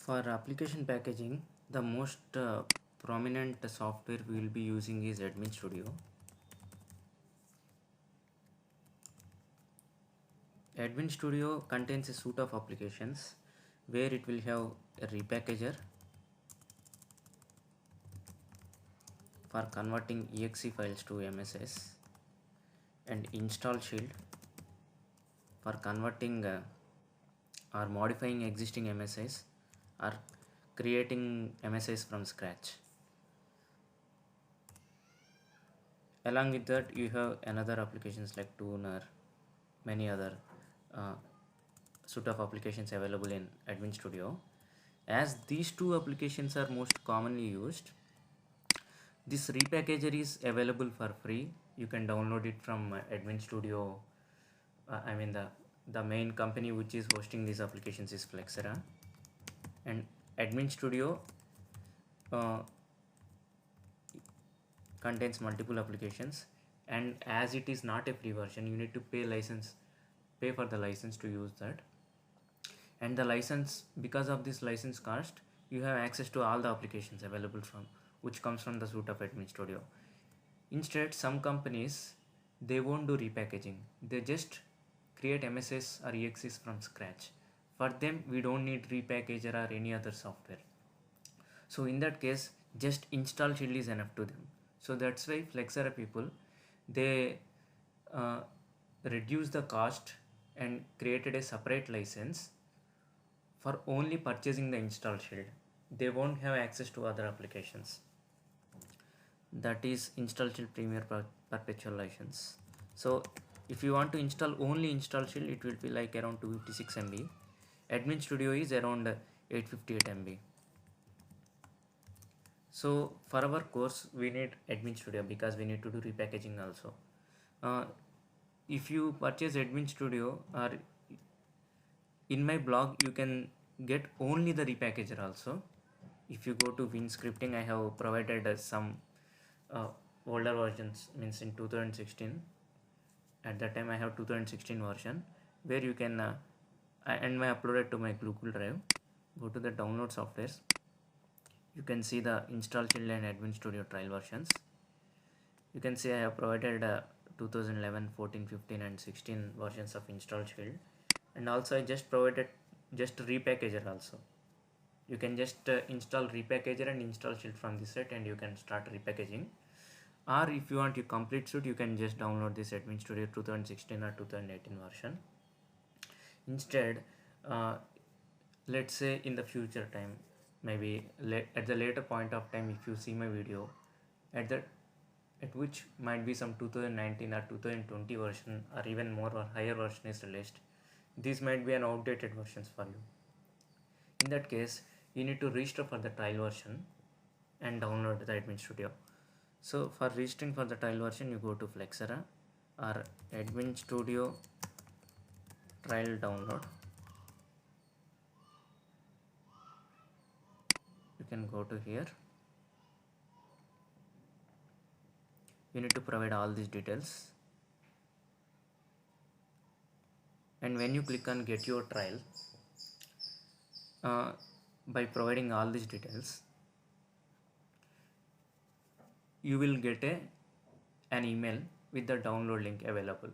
For application packaging, the most prominent software we will be using is Admin Studio. Admin Studio contains a suite of applications where it will have a repackager for converting exe files to MSS, and install shield for converting or modifying existing MSIs or creating MSIs from scratch. Along with that, you have another applications like Tuner, many other uh, suite of applications available in Admin Studio. As these two applications are most commonly used, this repackager is available for free. You can download it from Admin Studio. I mean the main company which is hosting these applications is Flexera, and Admin Studio uh, contains multiple applications, and as it is not a free version, you need to pay for the license to use that. And the license, because of this license cost, you have access to all the applications available from which comes from the suite of Admin Studio. Instead, some companies, they won't do repackaging, they just create MSS or EXEs from scratch. For them, we don't need repackager or any other software. So in that case, just install Shield is enough to them. So that's why Flexera people, they uh, reduce the cost and created a separate license for only purchasing the install Shield. They won't have access to other applications. That is install Shield Premier Perpetual license. So if you want to install only install Shield, it will be like around 256 MB. Admin Studio is around 858 MB. So for our course, we need Admin Studio because we need to do repackaging also. If you purchase Admin Studio, or in my blog, you can get only the repackager also. If you go to WinScripting, I have provided some older versions, means in 2016. At that time, I have 2016 version where you can and I uploaded to my Google Drive. Go to the download softwares. You can see the install Shield and Admin Studio trial versions. You can see I have provided 2011, 14, 15 and 16 versions of install Shield, and also I just provided just repackager also. You can just install repackager and install Shield from this set, and you can start repackaging. Or if you want your complete suite, you can just download this Admin Studio 2016 or 2018 version. Instead, let's say in the future time, maybe at the later point of time, if you see my video at which might be some 2019 or 2020 version or even more or higher version is released, these might be an outdated versions for you. In that case, you need to register for the trial version and download the Admin Studio. So for registering for the trial version, you go to Flexera or Admin Studio trial download. You can go to here. You need to provide all these details, and when you click on get your trial, by providing all these details, you will get an email with the download link available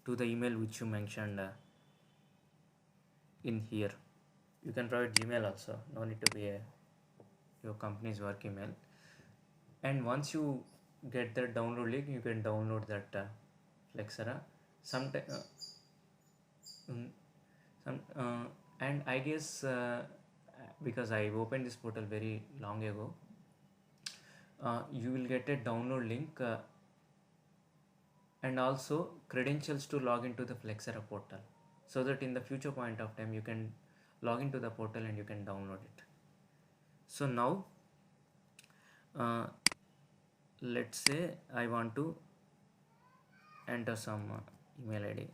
to the email which you mentioned in here. You can provide Gmail also, no need to be your company's work email. And once you get the download link, you can download that Flexera. And I guess because I opened this portal very long ago, you will get a download link and also credentials to log into the Flexera portal, so that in the future point of time you can log into the portal and you can download it. So now let's say I want to enter some email ID,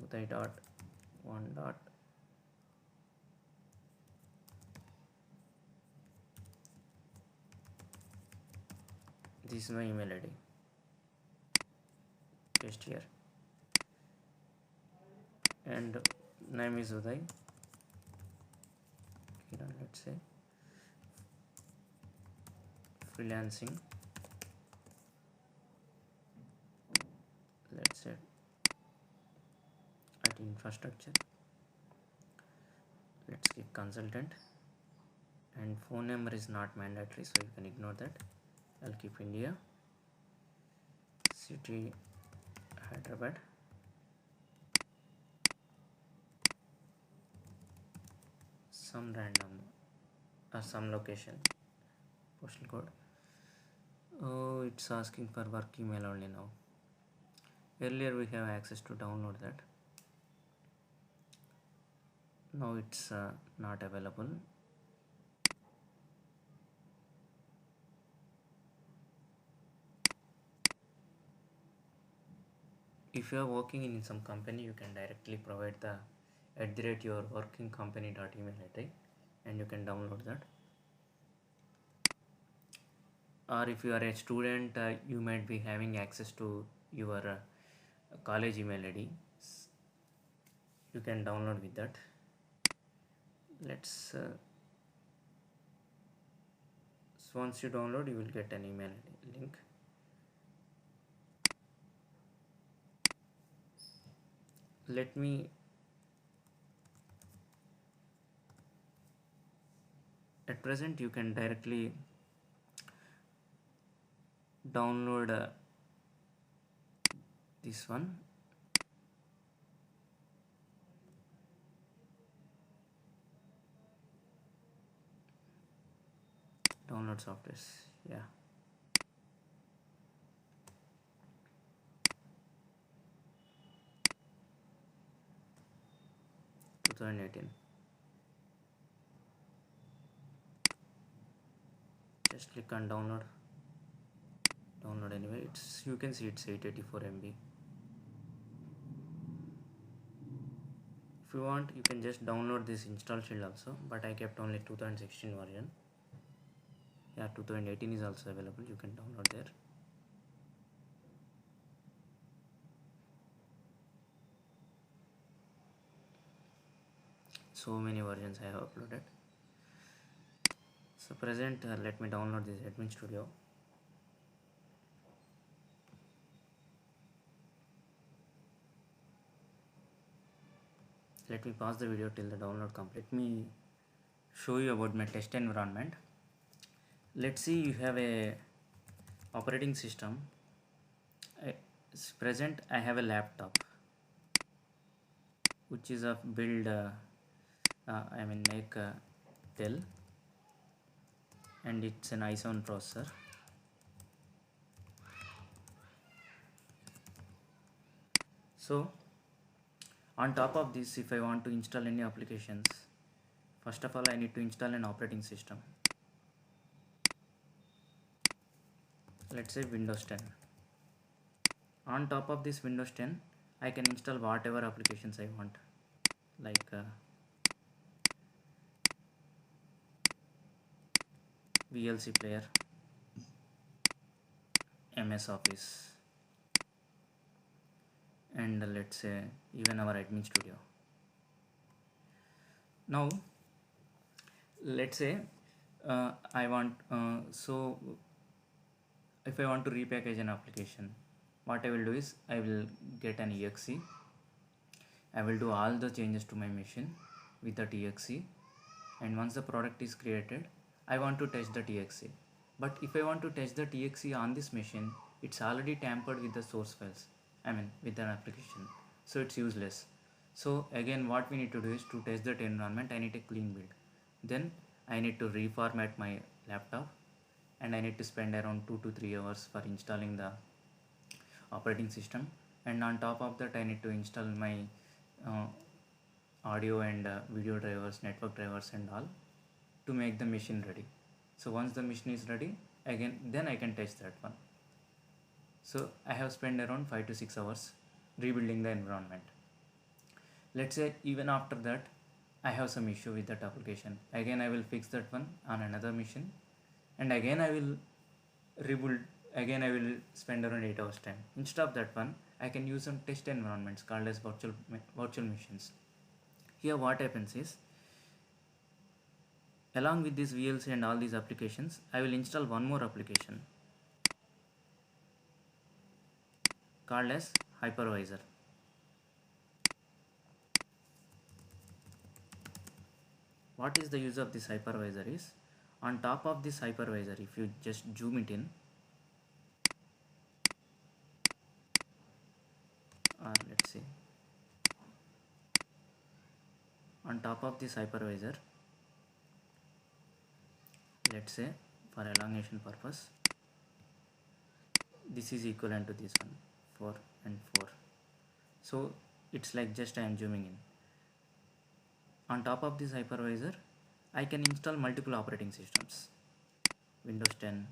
Uday.1. This is my email ID. Paste here, and name is Uday. here let's say freelancing, let's say at infrastructure, let's keep consultant, and phone number is not mandatory so you can ignore that. I'll keep India, city Hyderabad, some random or some location, postal code. Oh, it's asking for work email only now. Earlier we have access to download that. Now it's not available. If you are working in some company, you can directly provide the @your working company.email ID and you can download that. Or if you are a student, you might be having access to your college email ID. You can download with that. Let's so once you download, you will get an email link. Let me at present you can directly download this one. Download softwares, yeah. Just click on download anyway. It's, you can see it's 884 MB. If you want, you can just download this install shield also, but I kept only 2016 version. Yeah, 2018 is also available, you can download there. So many versions I have uploaded. So present, let me download this Admin Studio. Let me pause the video till the download complete. Let me show you about my test environment. Let's see, you have a operating system. Present, I have a laptop which is of build make Dell, and it's an i7 processor. So on top of this, if I want to install any applications, first of all I need to install an operating system. Let's say Windows 10. On top of this Windows 10, I can install whatever applications I want, like VLC player, MS Office, and let's say even our Admin Studio. Now let's say I want so if I want to repackage an application, what I will do is I will get an exe. I will do all the changes to my machine with that exe, and once the product is created, I want to test that exe. But if I want to test that exe on this machine, it's already tampered with the source files, with an application, so it's useless. So again, what we need to do is to test that environment, I need a clean build. Then I need to reformat my laptop, and I need to spend around 2 to 3 hours for installing the operating system. And on top of that, I need to install my audio and video drivers, network drivers and all, to make the machine ready. So once the machine is ready, then I can test that one. So I have spent around 5 to 6 hours rebuilding the environment. Let's say even after that I have some issue with that application, again I will fix that one on another machine, and again I will rebuild. Again I will spend around 8 hours time. Instead of that one, I can use some test environments called as virtual machines. Here what happens is, Along with this VLC and all these applications, I will install one more application called as hypervisor. What is the use of this hypervisor is, on top of this hypervisor, if you just zoom it in, or let's see, on top of this hypervisor, let's say for elongation purpose, this is equivalent to this one, 4 and 4. So it's like just I am zooming in. On top of this hypervisor, I can install multiple operating systems, Windows 10,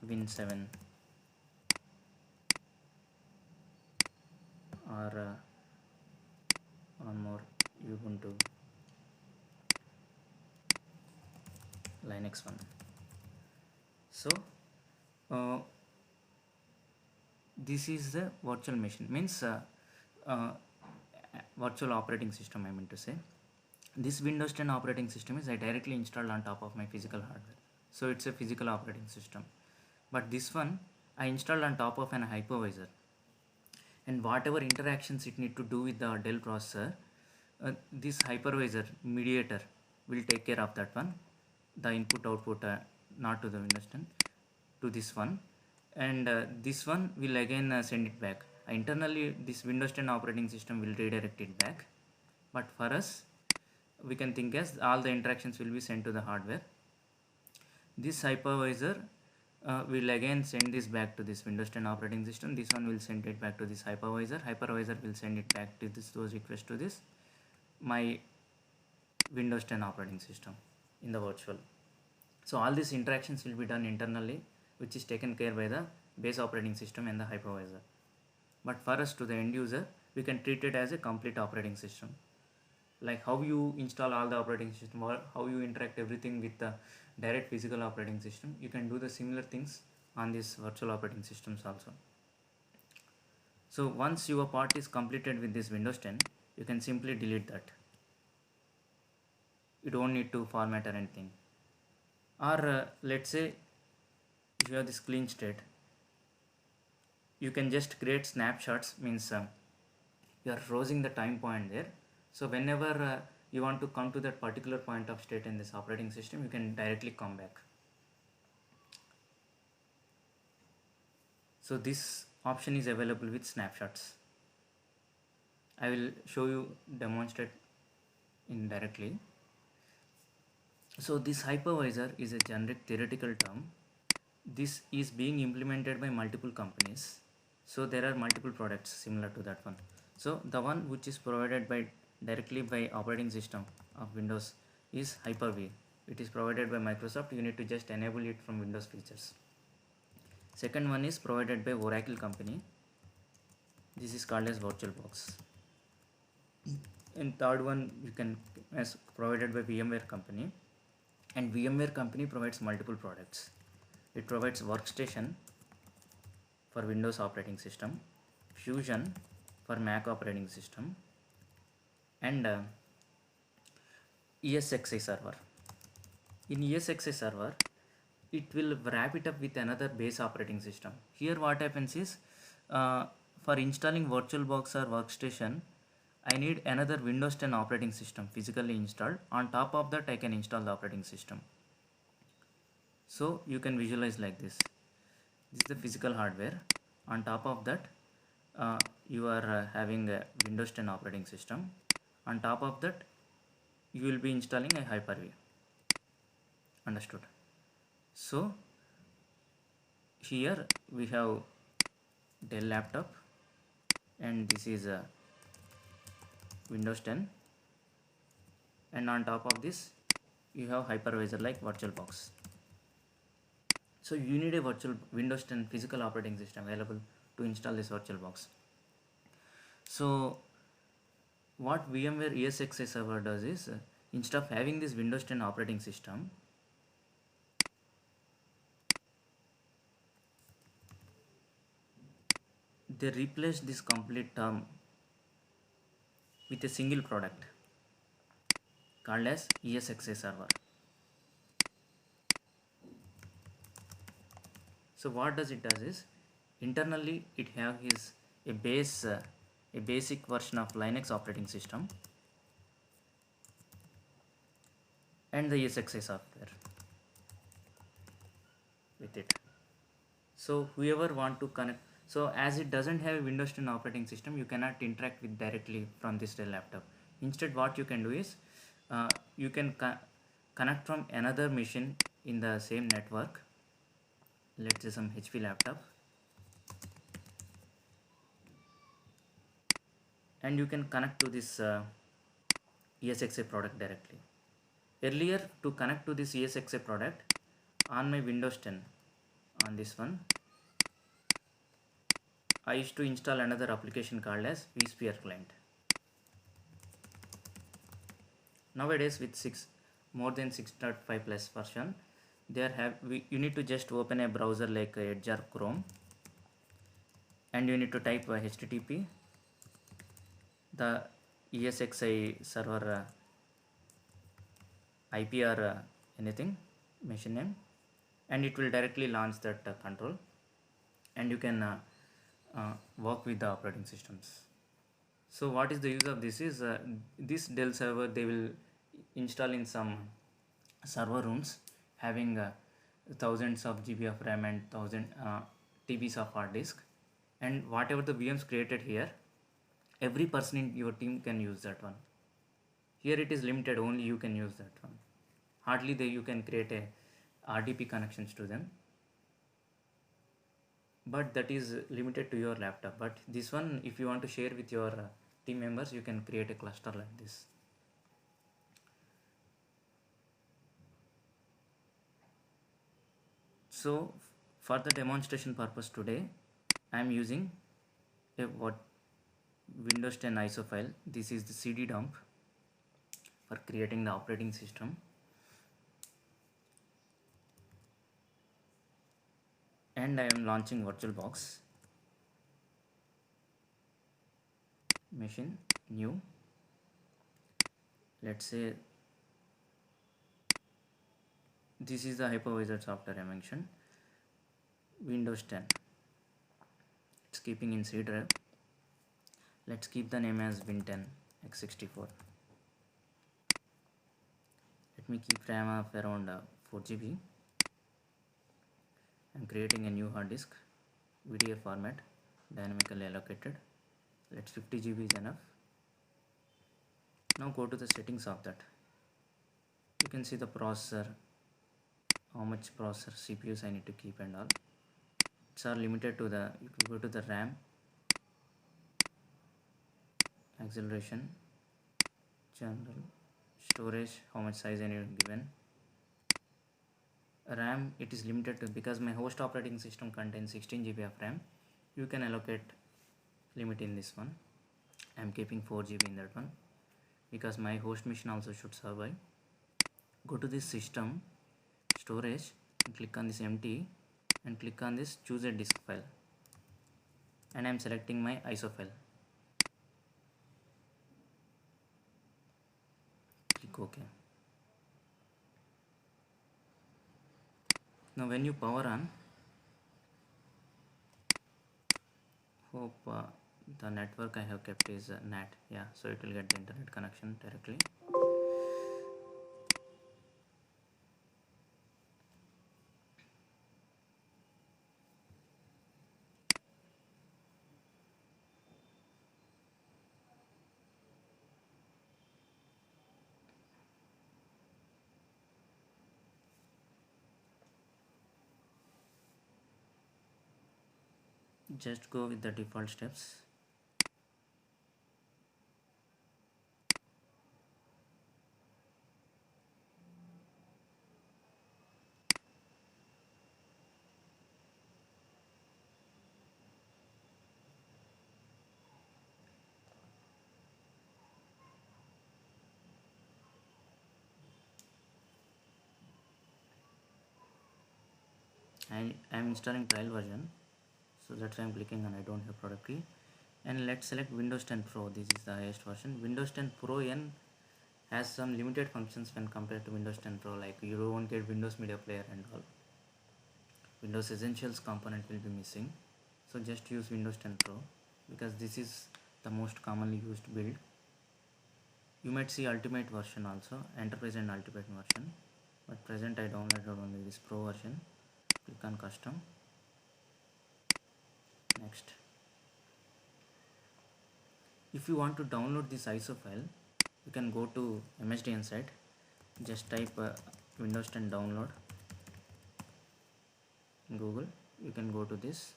Win 7, or one more, Ubuntu, Linux one. So this is the virtual machine, means virtual operating system I mean to say. This Windows 10 operating system is I directly installed on top of my physical hardware, so it's a physical operating system. But this one I installed on top of an hypervisor, and whatever interactions it need to do with the Dell processor, this hypervisor mediator will take care of that one, the input output, not to the Windows 10, to this one, and this one will again send it back. Internally this Windows 10 operating system will redirect it back, but for us we can think as all the interactions will be sent to the hardware. This hypervisor will again send this back to this Windows 10 operating system. This one will send it back to this hypervisor. Hypervisor will send it back to this, those requests to this my Windows 10 operating system in the virtual. So all these interactions will be done internally, which is taken care by the base operating system and the hypervisor. But for us, to the end user, we can treat it as a complete operating system. Like how you install all the operating system, or how you interact everything with the direct physical operating system, you can do the similar things on these virtual operating systems also. So once your part is completed with this Windows 10, you can simply delete that. You don't need to format or anything. Or let's say if you have this clean state, you can just create snapshots, means you are frozen the time point there. So whenever you want to come to that particular point of state in this operating system, you can directly come back. So this option is available with snapshots. I will show you, demonstrate indirectly. So this hypervisor is a generic theoretical term. This is being implemented by multiple companies. So there are multiple products similar to that one. So the one which is provided by directly by operating system of Windows is Hyper-V. It is provided by Microsoft. You need to just enable it from Windows features. Second one is provided by Oracle company. This is called as VirtualBox. And third one you can as provided by VMware company. And VMware company provides multiple products. It provides Workstation for Windows operating system, Fusion for Mac operating system, and ESXi server. In ESXi server, it will wrap it up with another base operating system. Here what happens is, for installing VirtualBox or Workstation, I need another Windows 10 operating system physically installed. On top of that, I can install the operating system. So you can visualize like this. This is the physical hardware. On top of that, you are having a Windows 10 operating system. On top of that, you will be installing a Hyper-V. Understood? So here we have Dell laptop, and this is a Windows 10, and on top of this you have hypervisor like VirtualBox. So you need a virtual Windows 10 physical operating system available to install this VirtualBox. So what VMware ESXi server does is, instead of having this Windows 10 operating system, they replace this complete term with a single product called as ESXi server. So what does it does is, internally it have is a basic version of Linux operating system and the ESXi software with it. So whoever want to connect, so as it doesn't have a Windows 10 operating system, you cannot interact with directly from this Dell laptop. Instead, what you can do is, you can connect from another machine in the same network. Let's say some HP laptop, and you can connect to this ESXi product directly. Earlier, to connect to this ESXi product on my Windows 10, on this one, I used to install another application called as vSphere client. Nowadays, with more than 6.5 plus version, you need to just open a browser like Edge or Chrome, and you need to type HTTP, the ESXi server IP or anything machine name, and it will directly launch that control, and you can work with the operating systems. So what is the use of this is, this Dell server they will install in some server rooms having thousands of GB of RAM and 1000 TBs of hard disk, and whatever the VMs created here, every person in your team can use that one. Here it is limited, only you can use that one. Hardly you can create a RDP connections to them, but that is limited to your laptop. But this one, if you want to share with your team members, you can create a cluster like this. So for the demonstration purpose today, I am using a Windows 10 ISO file. This is the CD dump for creating the operating system, and I am launching VirtualBox, machine, new. Let's say this is the hypervisor software I mentioned, Windows 10. It's keeping in C drive. Let's keep the name as Win10 x64. Let me keep RAM of around 4 GB. I'm creating a new hard disk, VDA format, dynamically allocated. Let's 50 GB is enough. Now go to the settings of that. You can see the processor, how much processor CPUs I need to keep and all. It's all limited to the, you can go to the RAM, acceleration, general, storage, how much size I need given. RAM, it is limited to, because my host operating system contains 16 GB of RAM, you can allocate limit in this one. I am keeping 4 GB in that one because my host machine also should survive. Go to this system, storage, and click on this empty, and click on this choose a disk file, and I am selecting my ISO file. Click OK. Now when you power on, hope the network I have kept is NAT, yeah, so it will get the internet connection directly. Just go with the default steps. I am installing trial version, so that's why I'm clicking on I don't have product key. and let's select Windows 10 Pro. This is the highest version. Windows 10 Pro N has some limited functions when compared to Windows 10 Pro, like you don't get Windows Media Player and all. Windows Essentials component will be missing, so just use Windows 10 Pro because this is the most commonly used build. You might see Ultimate version also, Enterprise and Ultimate version, but present I downloaded only this Pro version. Click on Custom. Next, if you want to download this ISO file, you can go to MSDN site, just type Windows 10 download in Google. You can go to this,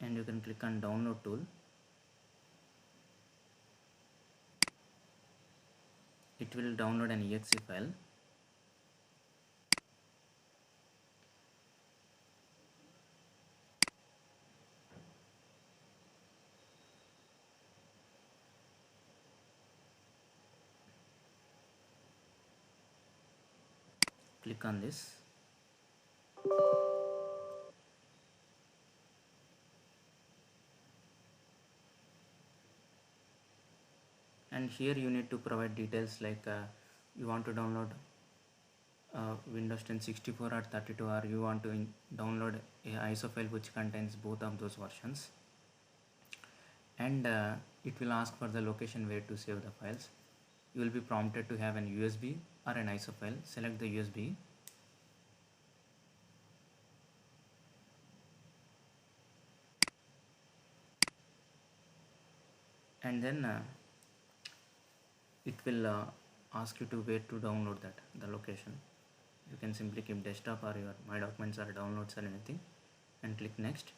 and you can click on download tool. It will download an exe file. Click on this. And here you need to provide details like you want to download Windows 10 64 or 32, or you want to download a ISO file which contains both of those versions, and it will ask for the location where to save the files. You will be prompted to have an USB or an ISO file. Select the USB. And then it will ask you to where to download that, the location. You can simply keep desktop or your My Documents or downloads or anything, and click next,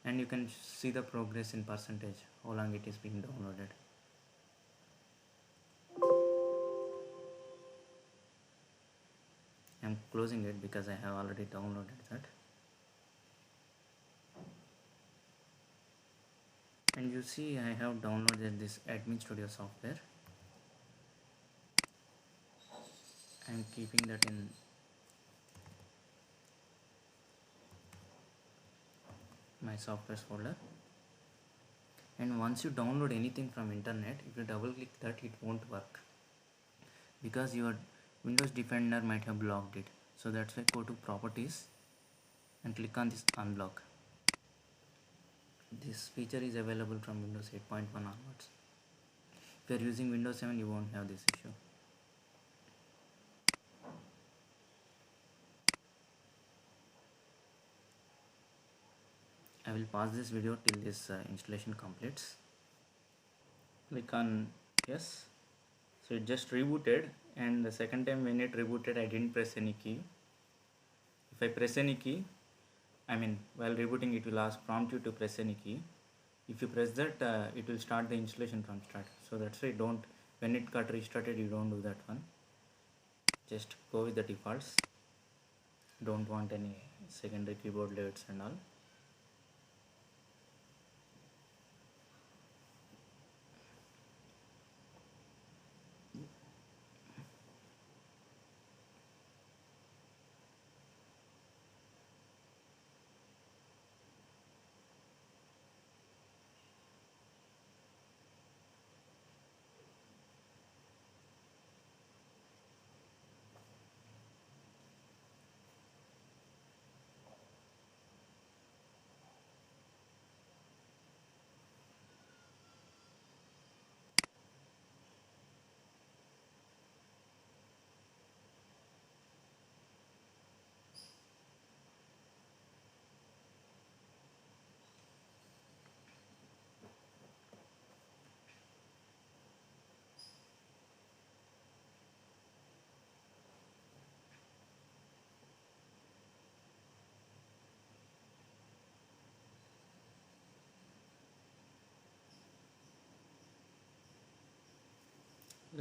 and you can see the progress in percentage, how long it is being downloaded. I'm closing it because I have already downloaded that. And you see I have downloaded this Admin Studio software. I'm keeping that in my softwares folder. And once you download anything from internet, if you double click that, it won't work because your Windows Defender might have blocked it. So that's why go to Properties and click on this Unblock. This feature is available from Windows 8.1 onwards. If you are using Windows 7, you won't have this issue. I will pause this video till this installation completes. Click on yes. So it just rebooted, and the second time when it rebooted I didn't press any key. If I press any key, while rebooting it will prompt you to press any key. If you press that, it will start the installation from start. So that's why when it got restarted, you don't do that one. Just go with the defaults. Don't want any secondary keyboard layouts and all.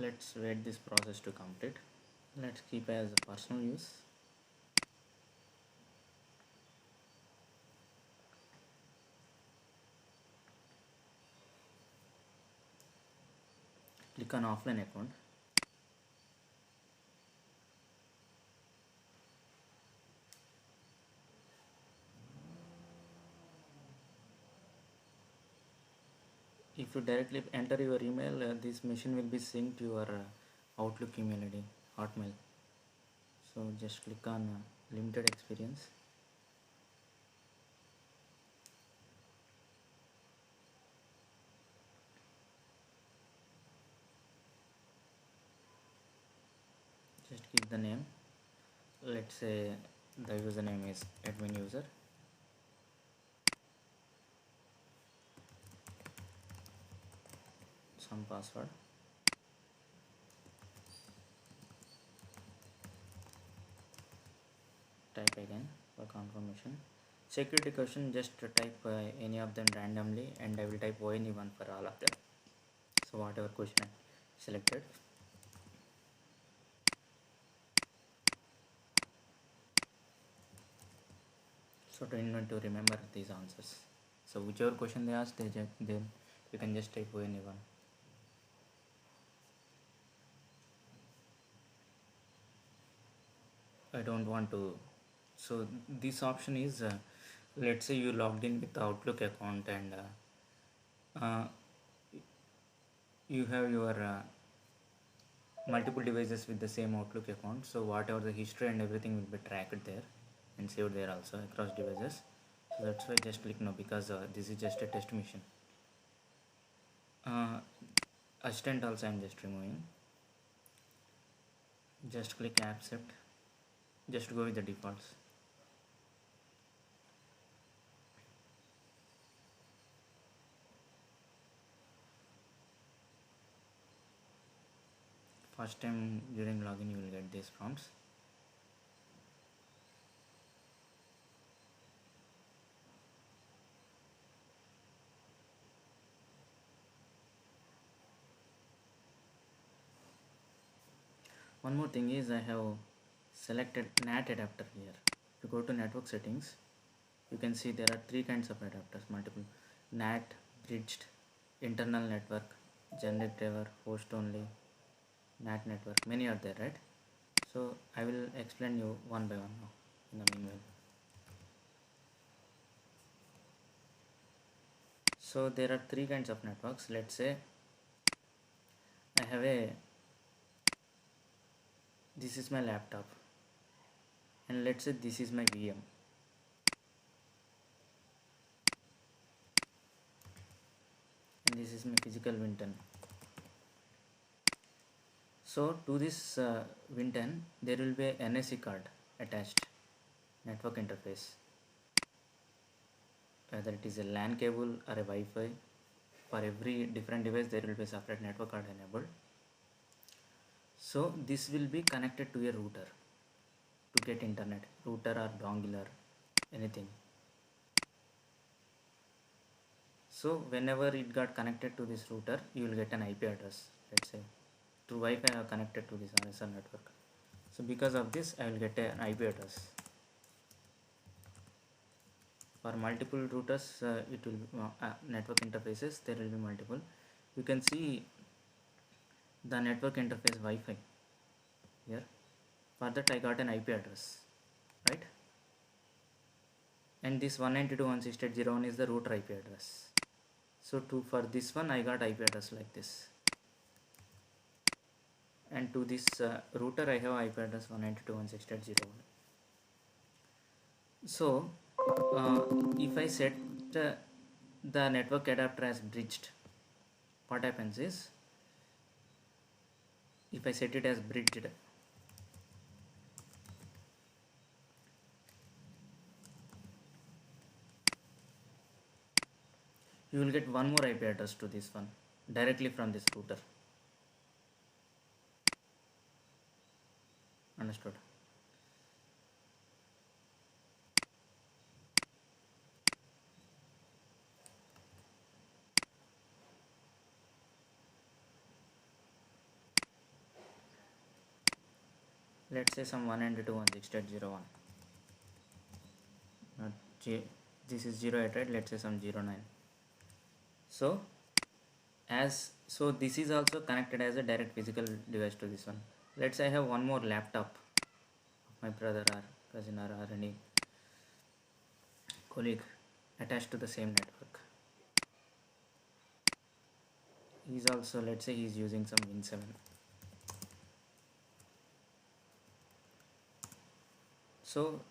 let's wait this process to complete. Let's keep as a personal use. Click on offline account. If you directly enter your email, this machine will be synced to your Outlook email ID, Hotmail. So just click on limited experience. Just keep the name. Let's say the username is admin user. Some password. Type again for confirmation. Security question, just type any of them randomly, and I will type only one for all of them. So whatever question I selected. So to need to remember these answers. So whichever question they ask, then you can just type only one. I don't want to. So this option is, let's say you logged in with the Outlook account, and uh, you have your multiple devices with the same Outlook account. So whatever the history and everything will be tracked there and saved there also across devices. So that's why just click no, because this is just a test mission. Assistant also I'm just removing. Just click accept. Just go with the defaults. First time during login you will get these prompts. One more thing is, I have selected NAT adapter here. If you go to network settings, you can see there are three kinds of adapters, multiple: NAT, bridged, internal network, generic driver, host only, NAT network. Many are there, right? So I will explain you one by one now in the meanwhile. So there are three kinds of networks. Let's say I have this is my laptop, and let's say this is my VM, and this is my physical Winton. So to this Winton there will be a NSE card attached, network interface, whether it is a LAN cable or a Wi-Fi. For every different device there will be a separate network card enabled. So this will be connected to a router to get internet, router or dongle or anything. So whenever it got connected to this router, you will get an IP address. Let's say through Wi-Fi I have connected to this RSR network. So because of this I will get an IP address. For multiple routers, it will network interfaces, there will be multiple. You can see the network interface Wi-Fi here. For that I got an IP address, right? And this 192.168.0.1 is the router IP address. So for this one I got IP address like this, and to this router I have IP address 192.168.0.1. So if I set the network adapter as bridged, what happens is, if I set it as bridged, you will get one more IP address to this one directly from this router. Understood? let's say some 192.168.0.1. Not this is 08, right? Let's say some 09. So this is also connected as a direct physical device to this one. Let's say I have one more laptop of my brother or cousin or any colleague attached to the same network. He's also, let's say he's using some Win7. So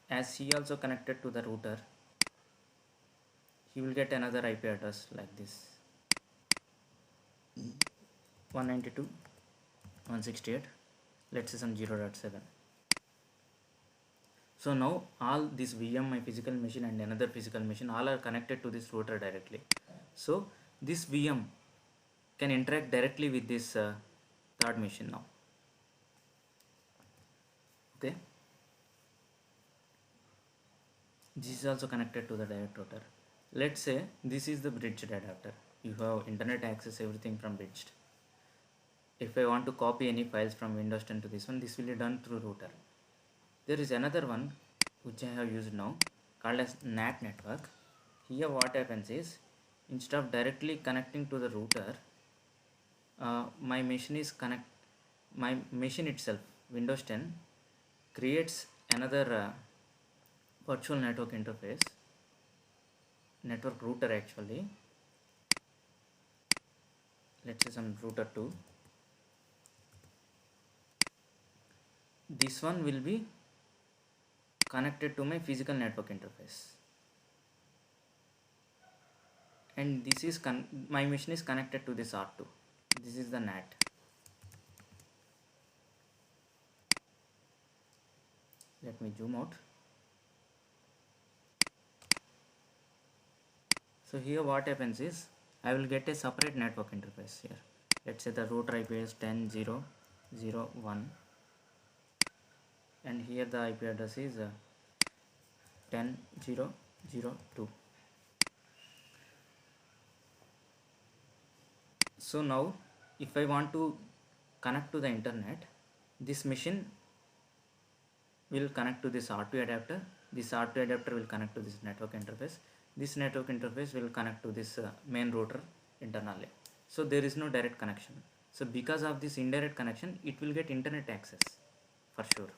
as he also connected to the router, he will get another IP address like this, 192.168, let's say some 0.7. So now all this VM, my physical machine and another physical machine, all are connected to this router directly. So this VM can interact directly with this third machine now. Okay, this is also connected to the direct router. Let's say this is the bridged adapter. You have internet access, everything from bridged. If I want to copy any files from Windows 10 to this one, this will be done through router. There is another one which I have used now called as NAT network. Here what happens is, instead of directly connecting to the router, my machine itself, Windows 10, creates another virtual network interface, network router actually. Let's say some router 2. This one will be connected to my physical network interface, and this is my machine is connected to this R2. This is the NAT. Let me zoom out. So here what happens is, I will get a separate network interface here. Let's say the router IP is 10.0.0.1, and here the IP address is 10.0.0.2. So now if I want to connect to the internet, this machine will connect to this R2 adapter. This R2 adapter will connect to this network interface. This network interface will connect to this main router internally. So there is no direct connection. So because of this indirect connection, it will get internet access for sure.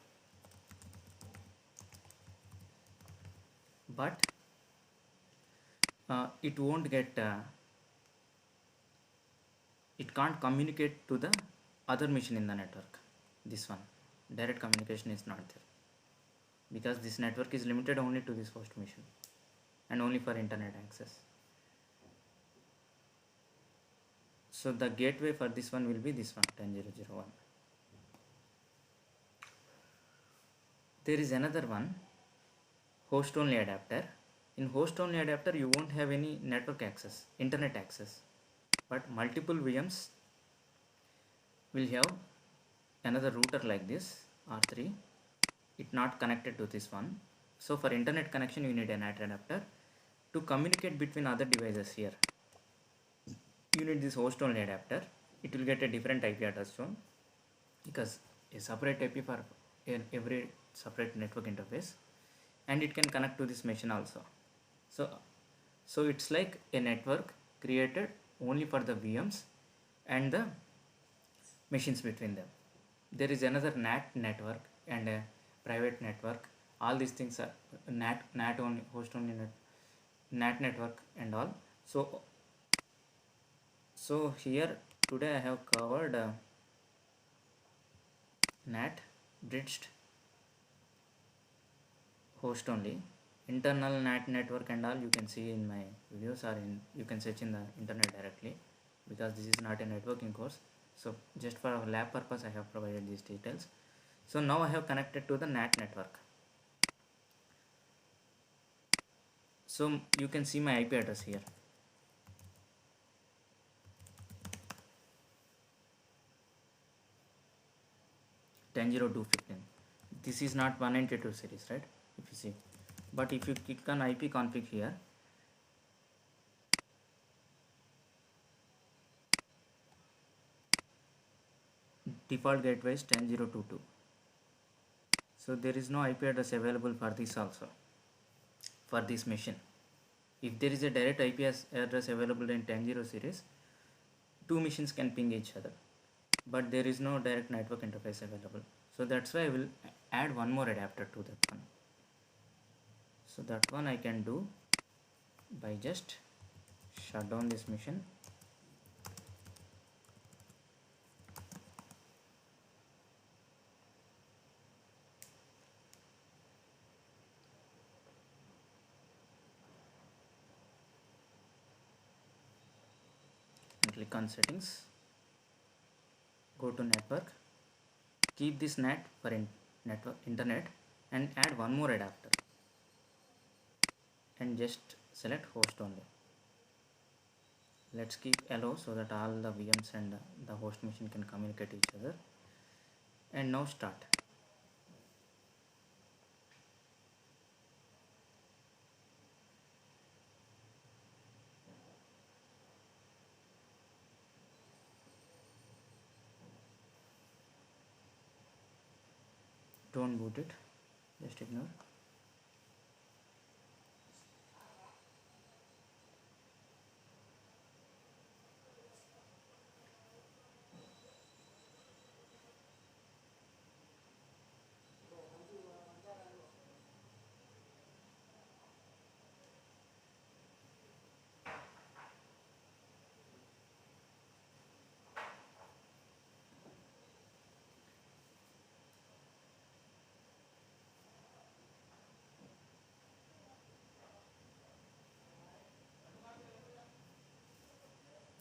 But it won't get, it can't communicate to the other machine in the network. This one, direct communication is not there, because this network is limited only to this host machine and only for internet access. So the gateway for this one will be this one, 10.0.0.1. There is another one, host only adapter. In host only adapter, you won't have any network access, internet access, but multiple VMs will have another router like this, R3. It not connected to this one. So for internet connection, you need a NAT adapter. To communicate between other devices here, you need this host only adapter. It will get a different IP address zone, because a separate IP for every separate network interface, and it can connect to this machine also. So it's like a network created only for the VMs and the machines between them. There is another NAT network and a private network. All these things are NAT only, host only NAT network and all. So here today I have covered NAT, bridged, host only, internal NAT network and all. You can see in my videos, or you can search in the internet directly, because this is not a networking course. So just for our lab purpose, I have provided these details. So now I have connected to the NAT network. So you can see my IP address here. (10.0.2.15). This is not 192 series, right? If you see, but if you click on IP config here, default gateway is 10.0.2.2. So there is no IP address available for this also, for this machine. If there is a direct IP address available in 10.0 series, two machines can ping each other, but there is no direct network interface available. So that's why I will add one more adapter to that one. So that one I can do by just shut down this machine. And click on settings, go to network, keep this NAT for network internet, and add one more adapter, and just select host only. Let's keep allow so that all the VMs and the host machine can communicate each other. And now start. Don't boot it, just ignore.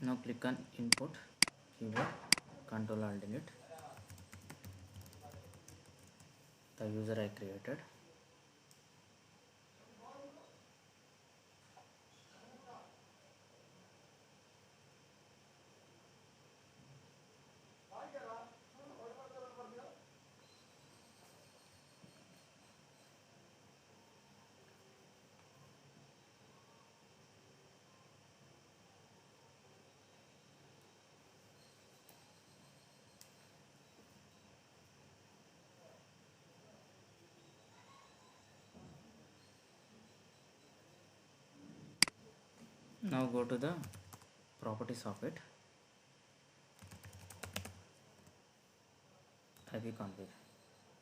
Now click on input, keyboard, Control Alt Delete, the user I created. Now go to the properties of it, IP config.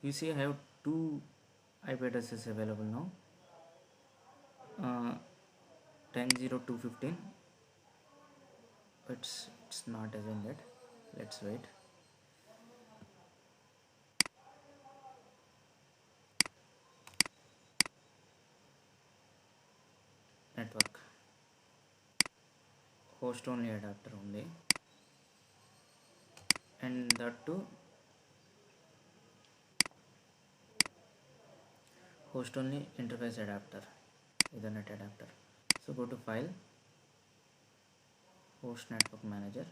You see I have two IP addresses available now, 10.0.2.15. It's not assigned yet. Let's wait. Network, host only adapter only, and that too host only interface adapter, Ethernet adapter. So go to file, host network manager.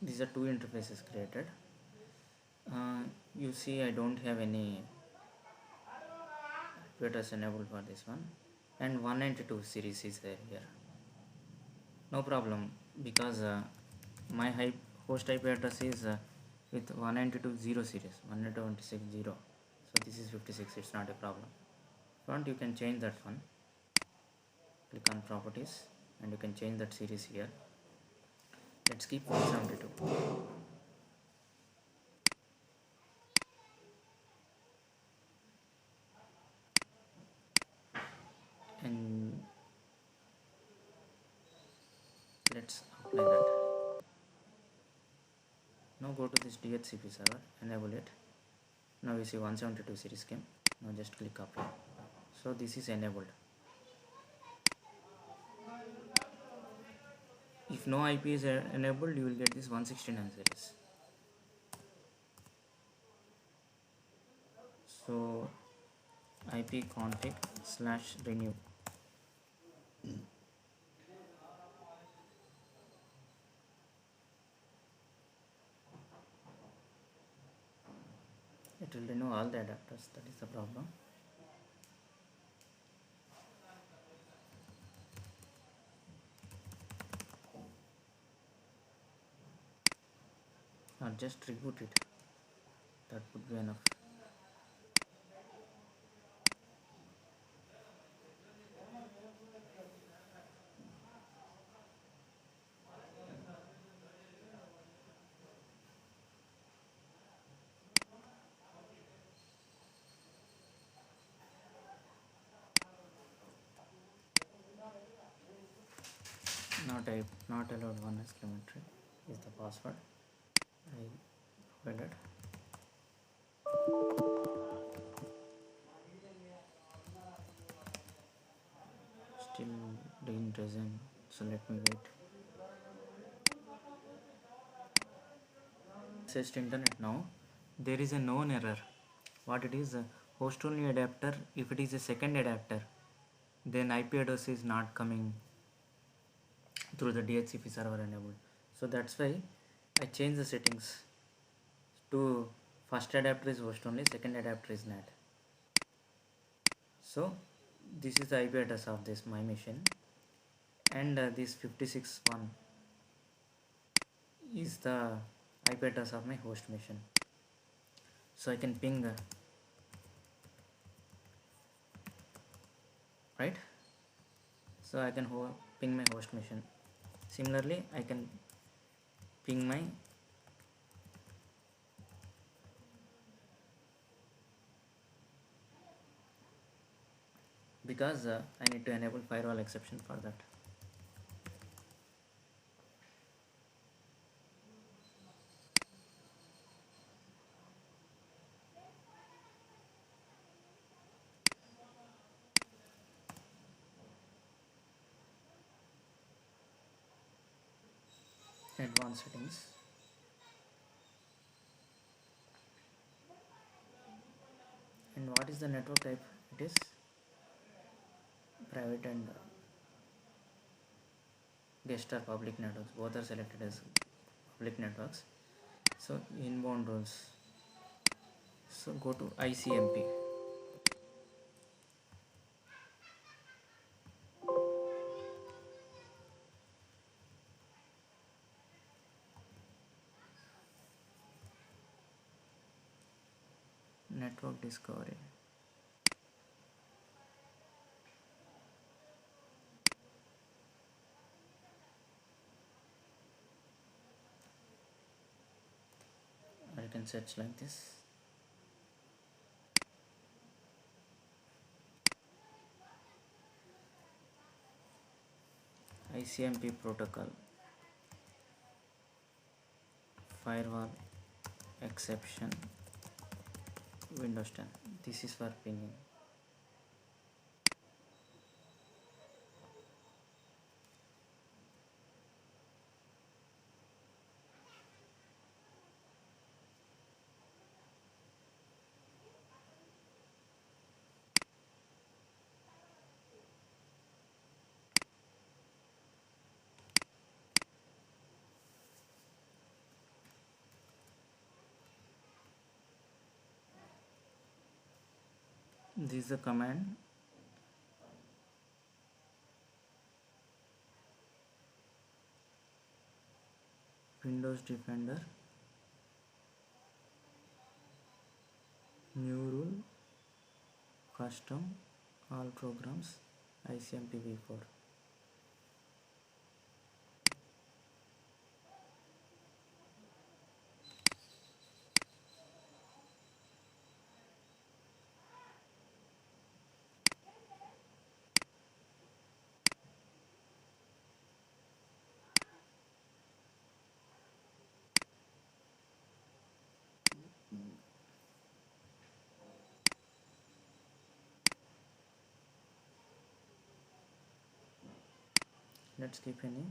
These are two interfaces created. You see I don't have any address enabled for this one, and 192 series is there here. No problem, because my host IP address is with 192.0 series, 192.168.0. So this is 56, it's not a problem. If you want, you can change that one. Click on properties and you can change that series here. Let's keep 172. And let's apply that. Now go to this DHCP server, enable it. Now you see 172 series came. Now just click apply. So this is enabled. If no IP is enabled, you will get this 169 series. So IP config / renew. It will renew all the adapters, that is the problem. or just reboot it. That would be enough. Not allowed 1S kilometry is the password I provided. Still didn't resume, so let me wait. Accessed internet now. There is a known error. What it is? Host only adapter. If it is a second adapter, then IP address is not coming through the DHCP server enabled. So that's why I changed the settings to first adapter is host only, second adapter is NAT. So this is the IP address of this my machine, and this 56.1 is the IP address of my host machine. So I can ping right. So I can ping my host machine. Similarly, I can ping my because I need to enable firewall exception for that. Advanced settings. And what is the network type? It is private and guest or public networks. Both are selected as public networks. So inbound rules. So go to ICMP. Network discovery. I can search like this. ICMP protocol. Firewall exception. Windows 10. This is for pinging. This is the command. Windows Defender new rule custom all programs ICMP v4. Let's keep any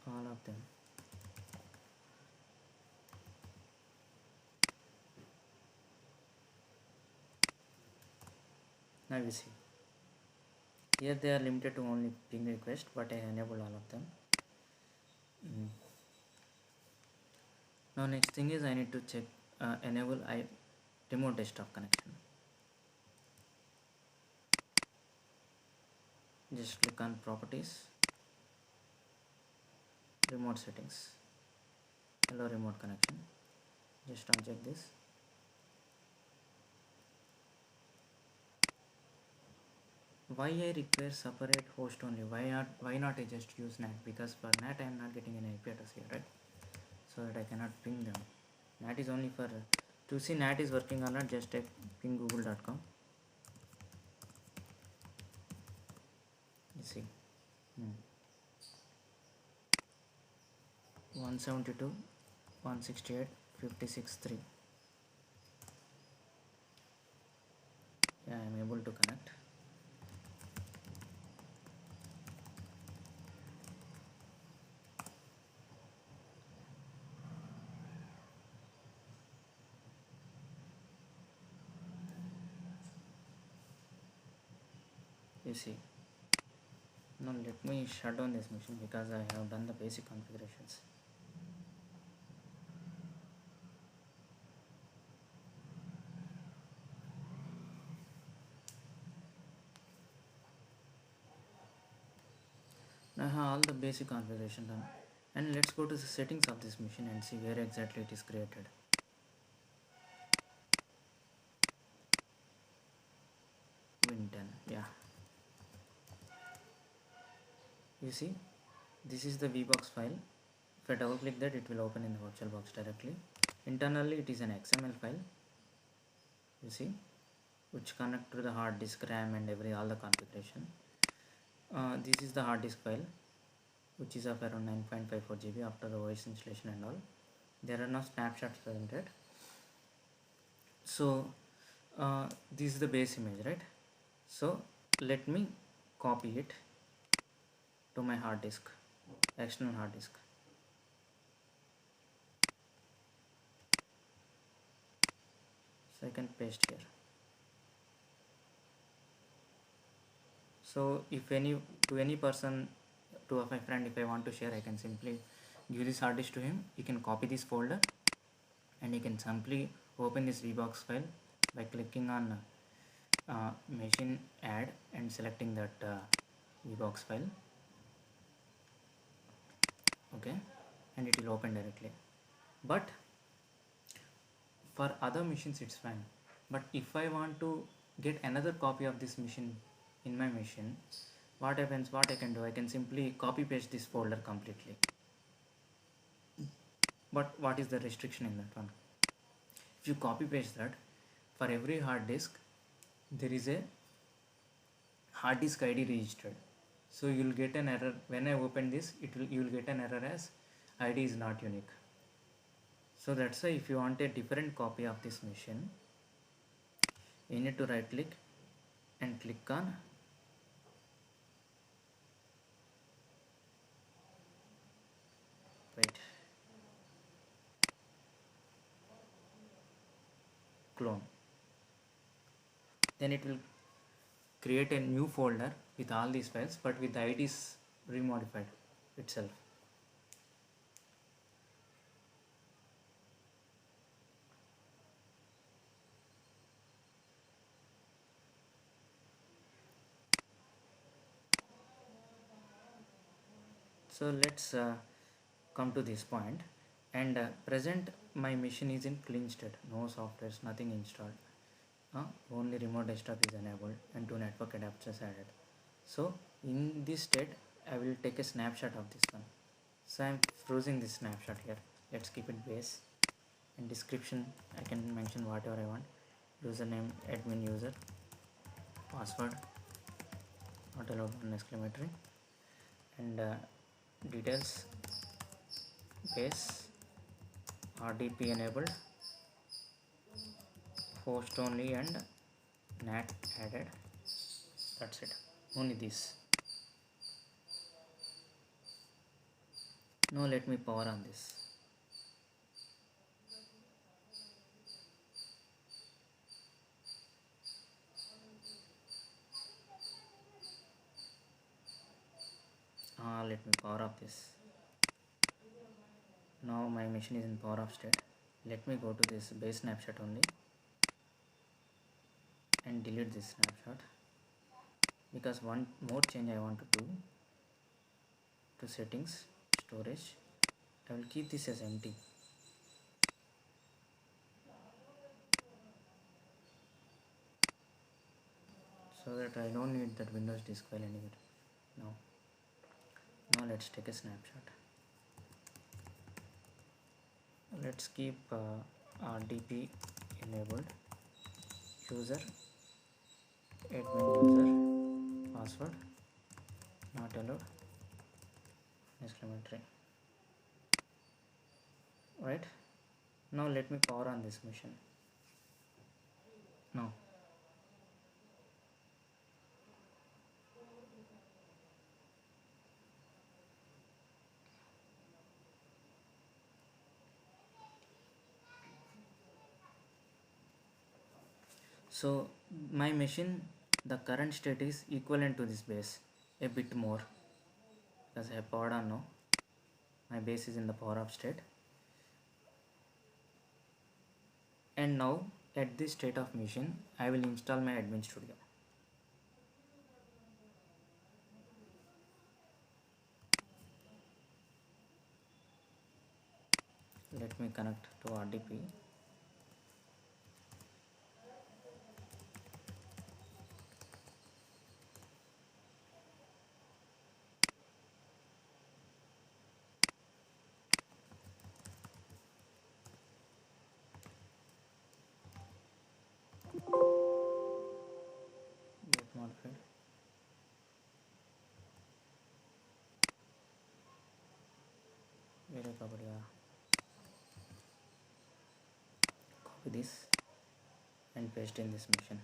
all of them. Now you see here they are limited to only ping request, but I enabled all of them. Now next thing is I need to check enable remote desktop connection. Just click on properties, remote settings, hello remote connection. Just uncheck this. Why I require separate host only? Why not I just use NAT? Because for NAT I am not getting any IP address here, right? So that I cannot ping them. NAT is only for to see NAT is working or not. Just type ping google.com. You see, 172.168.56.3. Yeah, I am able to connect. You see. Now let me shut down this machine because I have done the basic configurations. Now I have all the basic configuration done, and let's go to the settings of this machine and see where exactly it is created. Win10, yeah. You see, this is the VBox file. If I double click that, it will open in the VirtualBox directly. Internally it is an XML file, you see, which connect to the hard disk, RAM and all the configuration. This is the hard disk file, which is of around 9.54 GB after the OS installation and all. There are no snapshots presented. So this is the base image, right? So let me copy it to my hard disk, external hard disk. So I can paste here. So if any person, to my friend, if I want to share, I can simply give this hard disk to him. He can copy this folder and he can simply open this VBox file by clicking on machine add and selecting that VBox file. Okay, and it will open directly. But for other machines it's fine, but if I want to get another copy of this machine in my machine, what happens, what I can do, I can simply copy paste this folder completely. But what is the restriction in that one? If you copy paste that, for every hard disk there is a hard disk ID registered, so you will get an error when I open this. You will get an error as ID is not unique. So that's why if you want a different copy of this machine, you need to right click and click on clone. Then it will create a new folder with all these files, but with the IDs remodified itself. So let's come to this point, and present my machine is in clean state, no softwares, nothing installed. Only remote desktop is enabled and 2 network adapters added. So in this state I will take a snapshot of this one. So I am freezing this snapshot here. Let's keep it base, and description I can mention whatever I want. Username admin user, password not allowed, one exclamatory, and details base, RDP enabled, host only, and NAT added. That's it, only this. Now let me power on this. Let me power off this. Now my machine is in power off state. Let me go to this base snapshot only and delete this snapshot, because one more change I want to do to settings, storage. I will keep this as empty so that I don't need that Windows disk file anywhere. Now let's take a snapshot. Let's keep RDP enabled. User, admin user, password not allowed, exclamatory. Right, now let me power on this machine. Now so my machine, the current state is equivalent to this base, a bit more, because I have powered on now. My base is in the power off state, and now at this state of machine I will install my admin studio. Let me connect to RDP. Get modified. Where copy this and paste in this machine.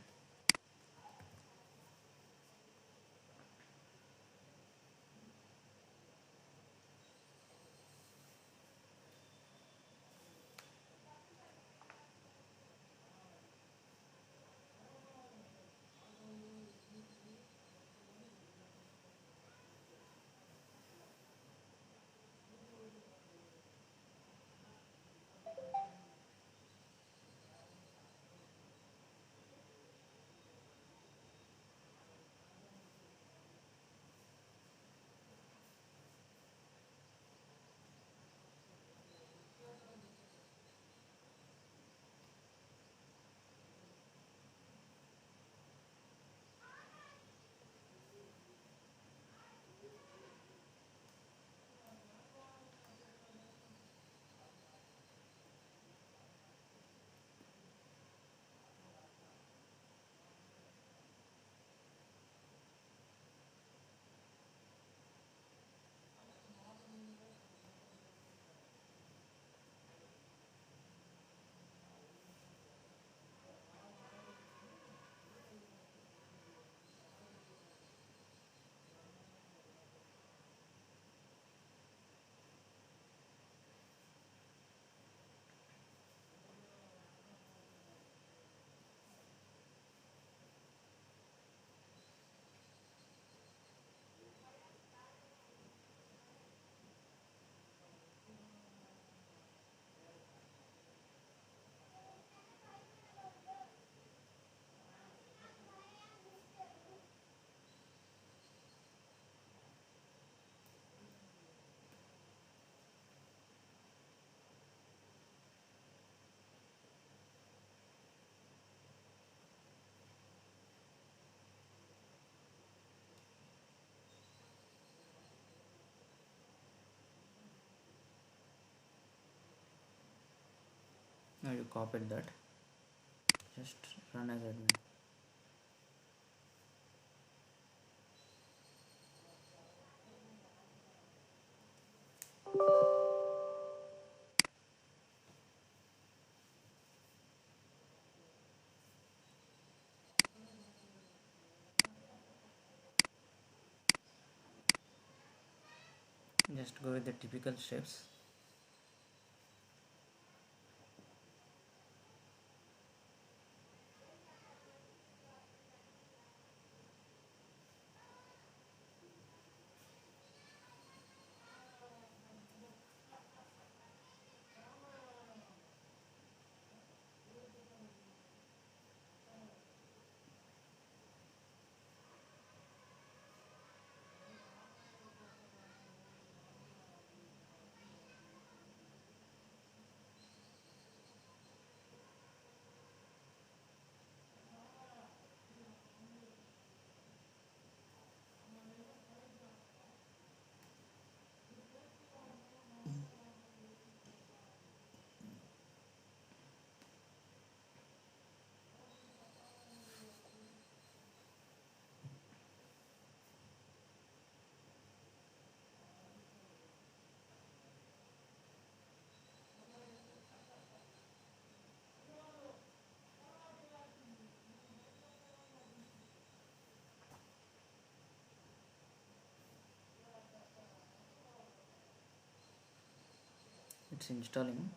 Now you copied that, just run as admin. Just go with the typical steps. it's installing.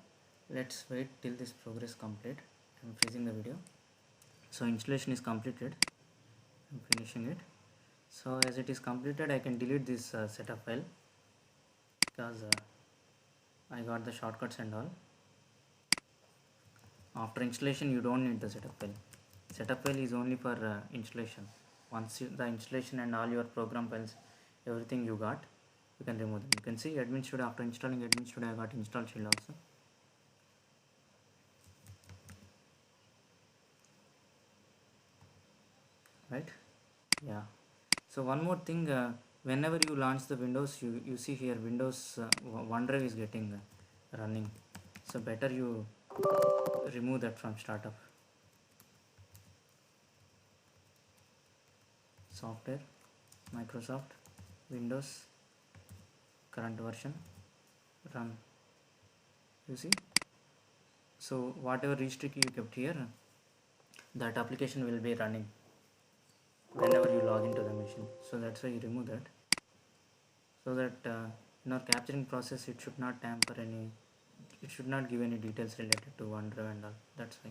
Let's wait till this progress complete. I'm freezing the video. So installation is completed. I'm finishing it. So as it is completed, I can delete this setup file because I got the shortcuts and all. After installation, you don't need the setup file. Setup file is only for installation. Once the installation and all your program files, everything you got, you can remove them. You can see Admin Studio. After installing Admin Studio, I got install shield also. Right? Yeah. So one more thing, whenever you launch the Windows, you see here Windows OneDrive is getting running. So better you remove that from startup. Software, Microsoft, Windows, current version, run. You see? So whatever restrict you kept here, that application will be running whenever you log into the machine. So that's why you remove that. So that in our capturing process, it should not tamper any, it should not give any details related to OneDrive and all. That's why.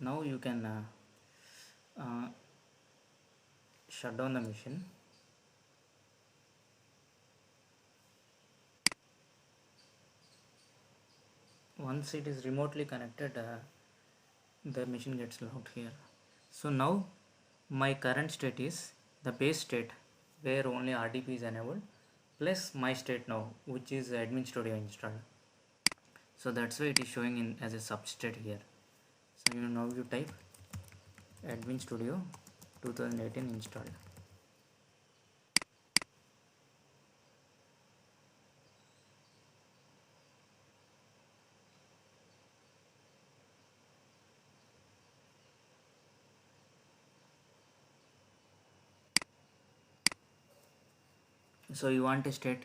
Now you can shut down the machine. Once it is remotely connected, the machine gets locked here. So now my current state is the base state where only RDP is enabled, plus my state now, which is Admin Studio installed. So that's why it is showing in as a substate here. So now you type Admin Studio 2018 installed. So you want a state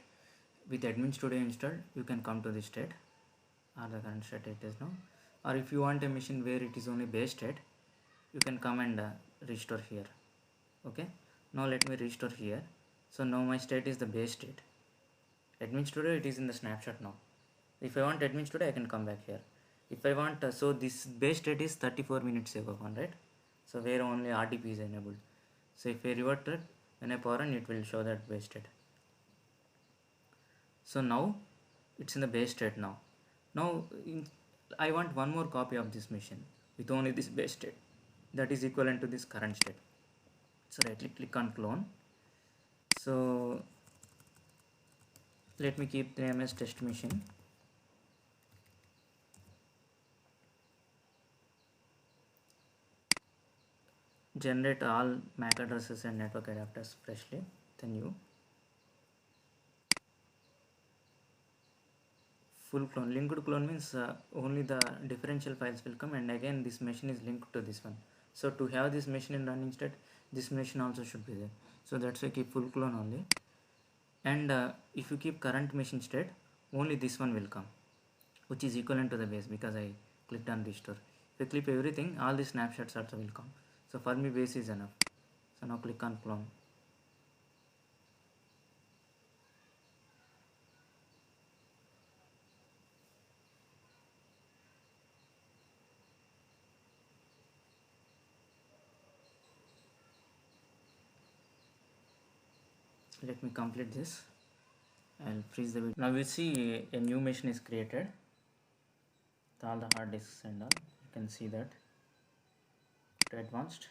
with Admin Studio installed, you can come to this state, or the current state it is now. Or if you want a machine where it is only base state, you can come and restore here. Okay, now let me restore here. So now my state is the base state. Admin Studio, it is in the snapshot now. If I want Admin Studio, I can come back here. If I want, so this base state is 34 minutes ago one, right? So where only RDP is enabled. So if I revert it, when I power on, it will show that base state. So now it's in the base state now. Now I want one more copy of this machine with only this base state that is equivalent to this current state. So right click on clone. So let me keep the name as test machine. Generate all MAC addresses and network adapters freshly, then new. Full clone. Linked clone means only the differential files will come, and again this machine is linked to this one. So to have this machine in running state, this machine also should be there. So that's why keep full clone only. And if you keep current machine state, only this one will come, which is equivalent to the base because I clicked on restore. If you click everything, all the snapshots also will come. So for me base is enough. So now click on clone. Let me complete this. I'll freeze the video. Now we see a new machine is created with all the hard disks and all. You can see that. To advanced.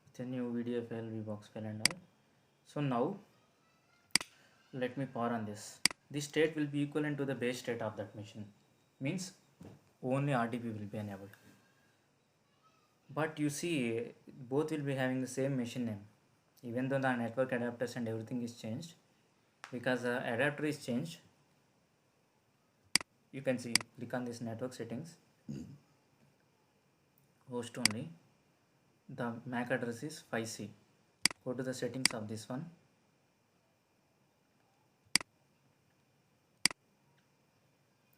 It's a new video file, VBox file and all. So now let me power on this. This state will be equivalent to the base state of that machine. Means only RDP will be enabled. But you see, both will be having the same machine name, even though the network adapters and everything is changed. Because the adapter is changed, you can see, click on this network settings, host only, the MAC address is 5C. Go to the settings of this one,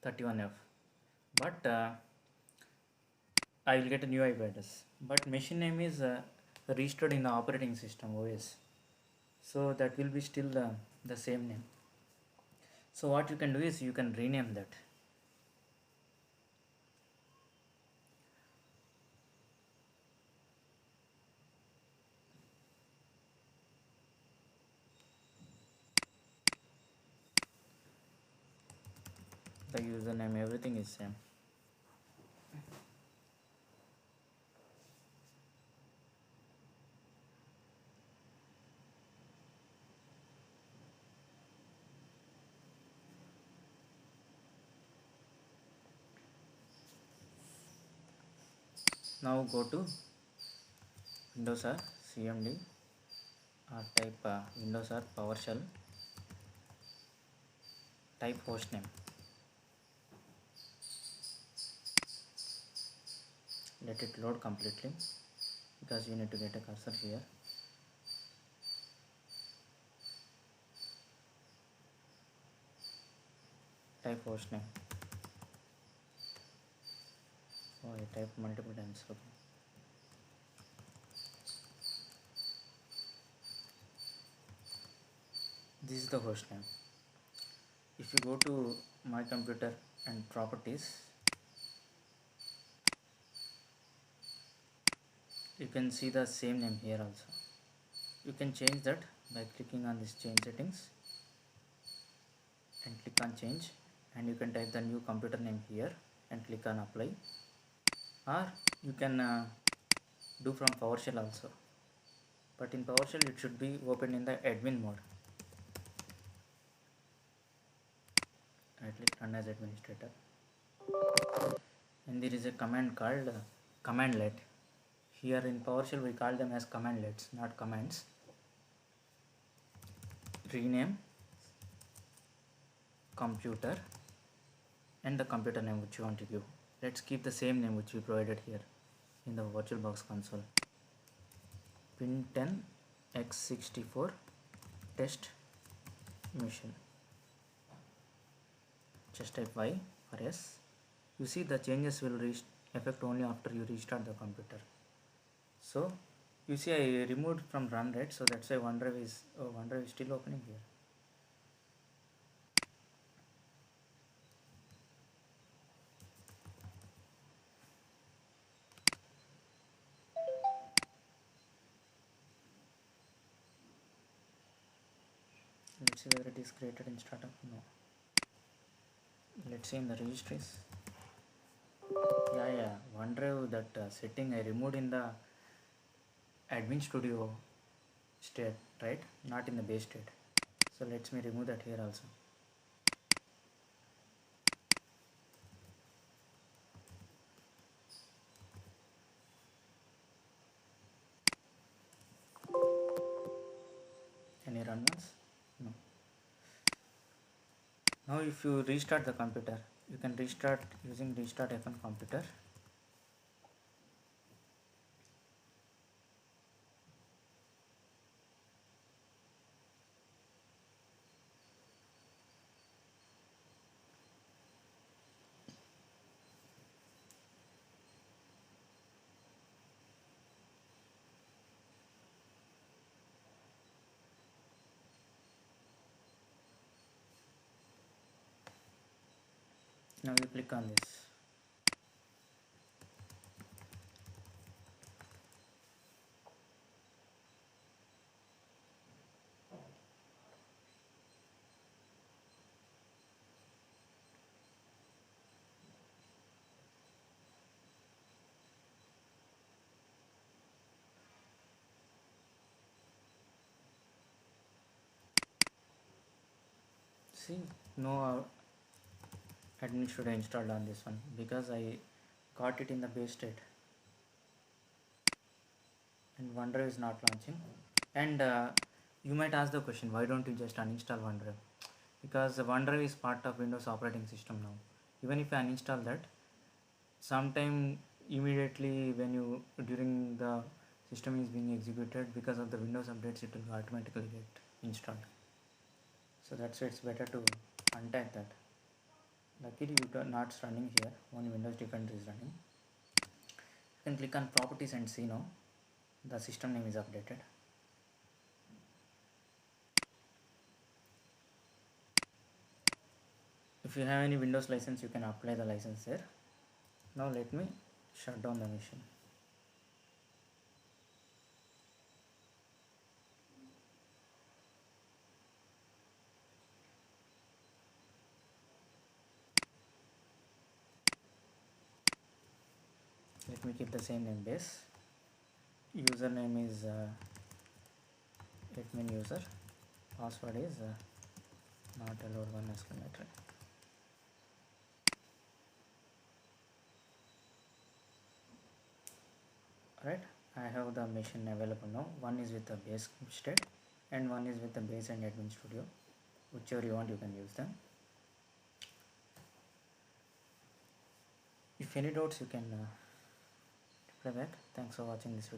(31F). But I will get a new IP address. But machine name is registered in the operating system OS. So that will be still the same name. So what you can do is you can rename that. The username, everything is same. Now go to Windows or CMD or type Windows or PowerShell, type hostname. Let it load completely because you need to get a cursor here. Type hostname. Oh, I typed multiple times. Okay. This is the hostname. If you go to my computer and properties, you can see the same name here also. You can change that by clicking on this change settings and click on change, and you can type the new computer name here and click on apply, or you can do from PowerShell also, but in PowerShell it should be opened in the admin mode. I click run as administrator, and there is a command called commandlet. Here in PowerShell we call them as commandlets, not commands. Rename computer and the computer name which you want to give. Let's keep the same name which we provided here in the VirtualBox console. Pin10 x64 test machine. Just type Y or S. You see the changes will affect only after you restart the computer. So you see I removed from run, right? So that's why OneDrive is still opening here. Let's see whether it is created in startup. No. Let's see in the registries. Yeah, OneDrive, that setting I removed in the admin studio state, right? Not in the base state. So let me remove that here also. Any run once? No. Now if you restart the computer, you can restart using restart F1 computer. Now you click on this. See, no admin should have installed on this one because I got it in the base state, and OneDrive is not launching. And you might ask the question, why don't you just uninstall OneDrive? Because OneDrive is part of Windows operating system now. Even if I uninstall that, sometime immediately when you during the system is being executed, because of the Windows updates, it will automatically get installed. So that's why it's better to untag that. Luckily you are not running here, only Windows Defender is running. You can click on properties and see now the system name is updated. If you have any Windows license, you can apply the license there. Now let me shut down the machine. Let me keep the same name base. Username is admin user. Password is not allowed one exclamatory. Right, I have the machine available now. One is with the base state and one is with the base and admin studio. Whichever you want, you can use them. If any doubts, you can reply back. Thanks for watching this video.